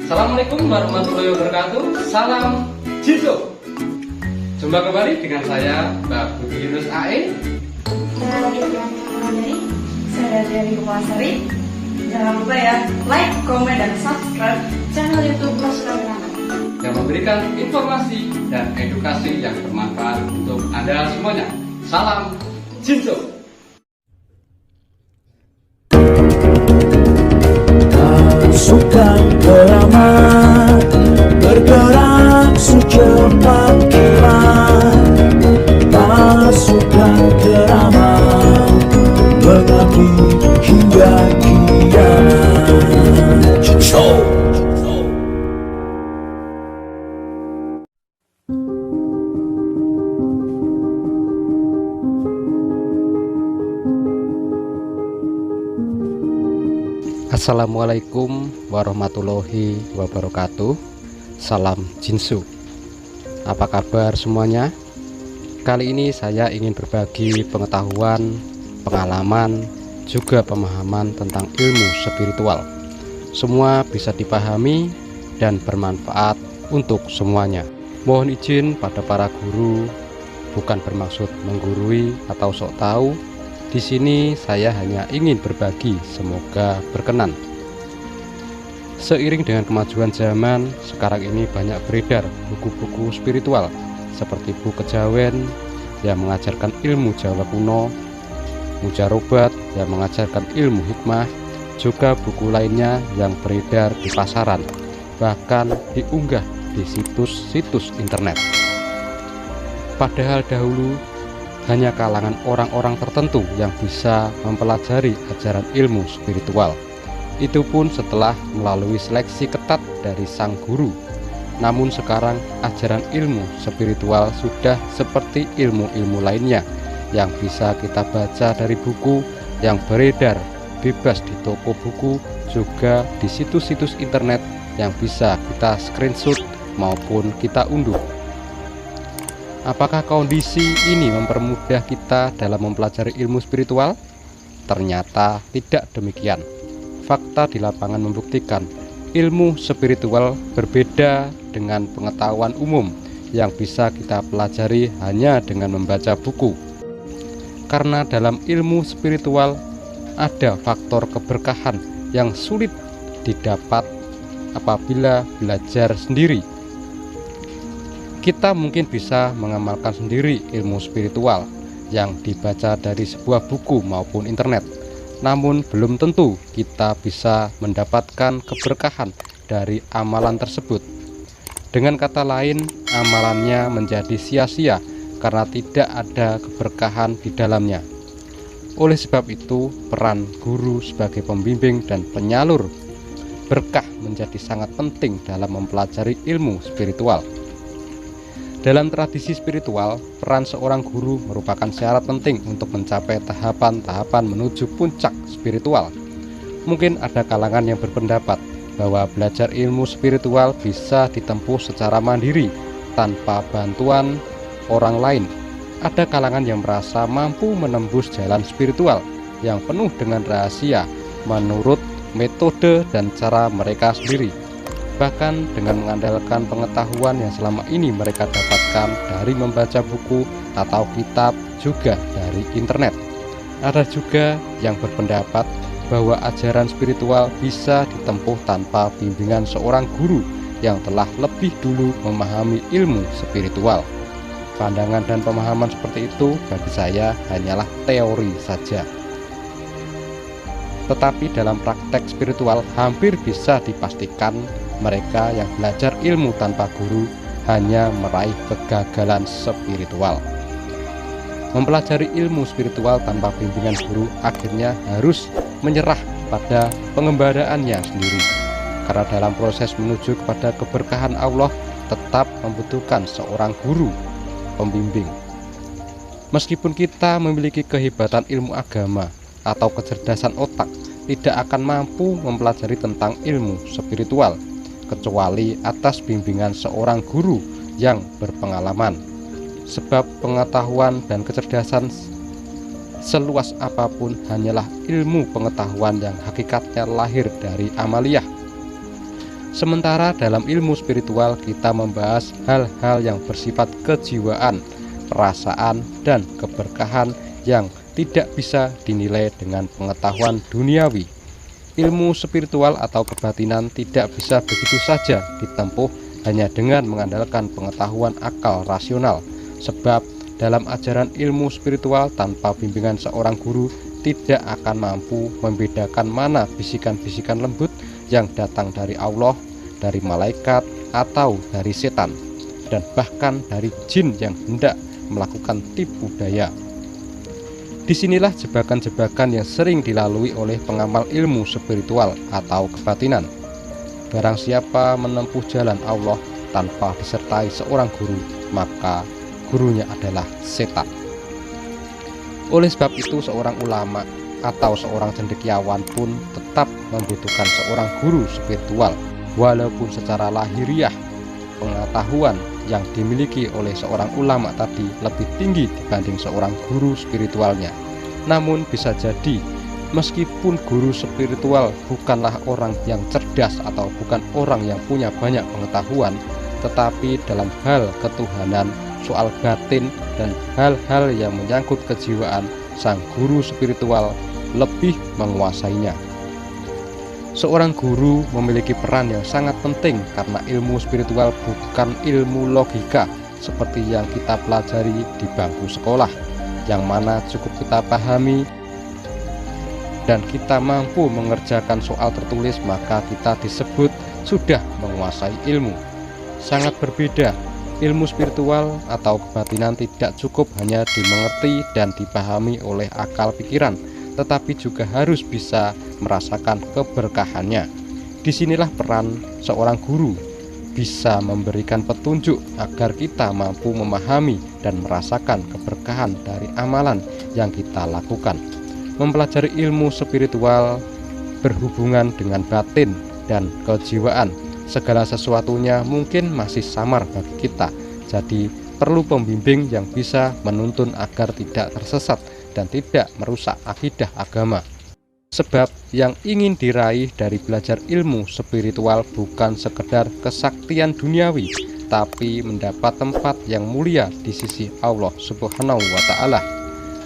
Assalamualaikum warahmatullahi wabarakatuh. Salam Jinso. Jumpa kembali dengan saya Mbak Budi Yunus AE. Saya dari Kuasari. Jangan lupa ya, like, komen, dan subscribe channel YouTube Roskam yang memberikan informasi dan edukasi yang bermanfaat untuk Anda semuanya. Salam Jinso. Pasukan keramat bergerak secepat kilat. Pasukan keramat mengabdi hingga kiamat. Show. Assalamualaikum warahmatullahi wabarakatuh. Salam Jinsu. Apa kabar semuanya? Kali ini saya ingin berbagi pengetahuan, pengalaman, juga pemahaman tentang ilmu spiritual. Semua bisa dipahami dan bermanfaat untuk semuanya. Mohon izin pada para guru, bukan bermaksud menggurui atau sok tahu. Di sini saya hanya ingin berbagi, semoga berkenan. Seiring dengan kemajuan zaman, sekarang ini banyak beredar buku-buku spiritual seperti buku kejawen yang mengajarkan ilmu Jawa kuno, mujarobat yang mengajarkan ilmu hikmah, juga buku lainnya yang beredar di pasaran, bahkan diunggah di situs-situs internet. Padahal dahulu hanya kalangan orang-orang tertentu yang bisa mempelajari ajaran ilmu spiritual. Itu pun setelah melalui seleksi ketat dari sang guru. Namun sekarang ajaran ilmu spiritual sudah seperti ilmu-ilmu lainnya yang bisa kita baca dari buku yang beredar bebas di toko buku, juga di situs-situs internet yang bisa kita screenshot maupun kita unduh. Apakah kondisi ini mempermudah kita dalam mempelajari ilmu spiritual? Ternyata tidak demikian. Fakta di lapangan membuktikan ilmu spiritual berbeda dengan pengetahuan umum yang bisa kita pelajari hanya dengan membaca buku. Karena dalam ilmu spiritual ada faktor keberkahan yang sulit didapat apabila belajar sendiri. Kita mungkin bisa mengamalkan sendiri ilmu spiritual yang dibaca dari sebuah buku maupun internet. Namun belum tentu kita bisa mendapatkan keberkahan dari amalan tersebut. Dengan kata lain, amalannya menjadi sia-sia karena tidak ada keberkahan di dalamnya. Oleh sebab itu, peran guru sebagai pembimbing dan penyalur berkah menjadi sangat penting dalam mempelajari ilmu spiritual. Dalam tradisi spiritual, peran seorang guru merupakan syarat penting untuk mencapai tahapan-tahapan menuju puncak spiritual. Mungkin ada kalangan yang berpendapat bahwa belajar ilmu spiritual bisa ditempuh secara mandiri tanpa bantuan orang lain. Ada kalangan yang merasa mampu menembus jalan spiritual yang penuh dengan rahasia menurut metode dan cara mereka sendiri. Bahkan dengan mengandalkan pengetahuan yang selama ini mereka dapatkan dari membaca buku atau kitab, juga dari internet. Ada juga yang berpendapat bahwa ajaran spiritual bisa ditempuh tanpa bimbingan seorang guru yang telah lebih dulu memahami ilmu spiritual. Pandangan dan pemahaman seperti itu bagi saya hanyalah teori saja. Tetapi dalam praktek spiritual hampir bisa dipastikan mereka yang belajar ilmu tanpa guru hanya meraih kegagalan spiritual. Mempelajari ilmu spiritual tanpa bimbingan guru akhirnya harus menyerah pada pengembaraannya sendiri. Karena dalam proses menuju kepada keberkahan Allah tetap membutuhkan seorang guru, pembimbing. Meskipun kita memiliki kehebatan ilmu agama atau kecerdasan otak, tidak akan mampu mempelajari tentang ilmu spiritual kecuali atas bimbingan seorang guru yang berpengalaman. Sebab pengetahuan dan kecerdasan seluas apapun hanyalah ilmu pengetahuan yang hakikatnya lahir dari amaliyah. Sementara dalam ilmu spiritual kita membahas hal-hal yang bersifat kejiwaan, perasaan, dan keberkahan yang tidak bisa dinilai dengan pengetahuan duniawi. Ilmu spiritual atau kebatinan tidak bisa begitu saja ditempuh hanya dengan mengandalkan pengetahuan akal rasional, sebab dalam ajaran ilmu spiritual tanpa bimbingan seorang guru tidak akan mampu membedakan mana bisikan-bisikan lembut yang datang dari Allah, dari malaikat, atau dari setan, dan bahkan dari jin yang hendak melakukan tipu daya. Disinilah jebakan-jebakan yang sering dilalui oleh pengamal ilmu spiritual atau kebatinan. Barang siapa menempuh jalan Allah tanpa disertai seorang guru, maka gurunya adalah setan. Oleh sebab itu, seorang ulama atau seorang cendekiawan pun tetap membutuhkan seorang guru spiritual, walaupun secara lahiriah pengetahuan yang dimiliki oleh seorang ulama tadi lebih tinggi dibanding seorang guru spiritualnya. Namun bisa jadi meskipun guru spiritual bukanlah orang yang cerdas atau bukan orang yang punya banyak pengetahuan, tetapi dalam hal ketuhanan, soal batin, dan hal-hal yang menyangkut kejiwaan, sang guru spiritual lebih menguasainya. Seorang guru memiliki peran yang sangat penting karena ilmu spiritual bukan ilmu logika seperti yang kita pelajari di bangku sekolah, yang mana cukup kita pahami dan kita mampu mengerjakan soal tertulis maka kita disebut sudah menguasai ilmu. Sangat berbeda. Ilmu spiritual atau kebatinan tidak cukup hanya dimengerti dan dipahami oleh akal pikiran, tetapi juga harus bisa merasakan keberkahannya. Disinilah peran seorang guru, bisa memberikan petunjuk agar kita mampu memahami dan merasakan keberkahan dari amalan yang kita lakukan. Mempelajari ilmu spiritual berhubungan dengan batin dan kejiwaan. Segala sesuatunya mungkin masih samar bagi kita, jadi perlu pembimbing yang bisa menuntun agar tidak tersesat dan tidak merusak akidah agama. Sebab yang ingin diraih dari belajar ilmu spiritual bukan sekedar kesaktian duniawi, tapi mendapat tempat yang mulia di sisi Allah Subhanahu wa Ta'ala.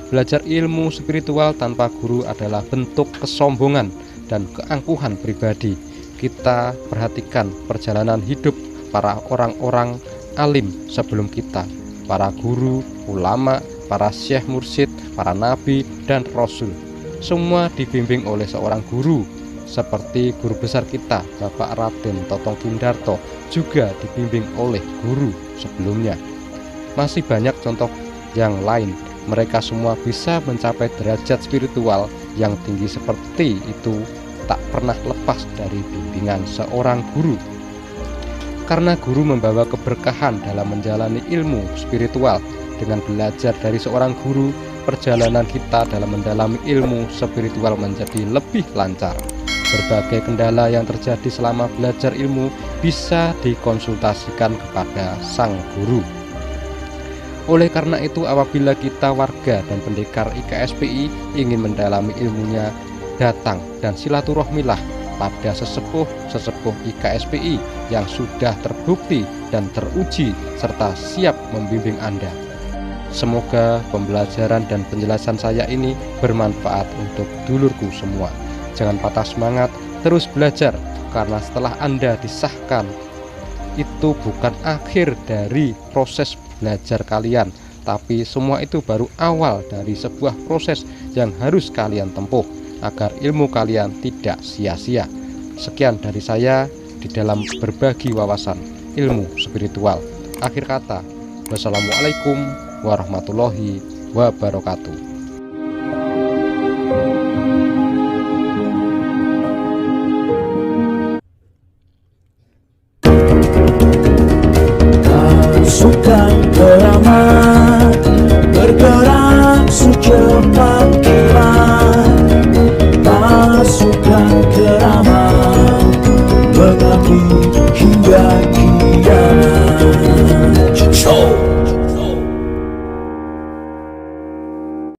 Belajar ilmu spiritual tanpa guru adalah bentuk kesombongan dan keangkuhan pribadi. Kita perhatikan perjalanan hidup para orang-orang alim sebelum kita, para guru, ulama, para syekh mursyid, para nabi, dan rasul. Semua dibimbing oleh seorang guru, seperti guru besar kita, Bapak Raden Totong Kindarto, juga dibimbing oleh guru sebelumnya. Masih banyak contoh yang lain. Mereka semua bisa mencapai derajat spiritual yang tinggi seperti itu, tak pernah lepas dari bimbingan seorang guru. Karena guru membawa keberkahan dalam menjalani ilmu spiritual. Dengan belajar dari seorang guru, perjalanan kita dalam mendalami ilmu spiritual menjadi lebih lancar. Berbagai kendala yang terjadi selama belajar ilmu bisa dikonsultasikan kepada sang guru. Oleh karena itu, apabila kita warga dan pendekar IKSPI ingin mendalami ilmunya, datang dan silaturahmilah pada sesepuh IKSPI yang sudah terbukti dan teruji serta siap membimbing Anda. Semoga pembelajaran dan penjelasan saya ini bermanfaat untuk dulurku semua. Jangan patah semangat, terus belajar, karena setelah Anda disahkan, itu bukan akhir dari proses belajar kalian, tapi semua itu baru awal dari sebuah proses yang harus kalian tempuh agar ilmu kalian tidak sia-sia. Sekian dari saya di dalam berbagi wawasan ilmu spiritual. Akhir kata, wassalamualaikum warahmatullahi wabarakatuh.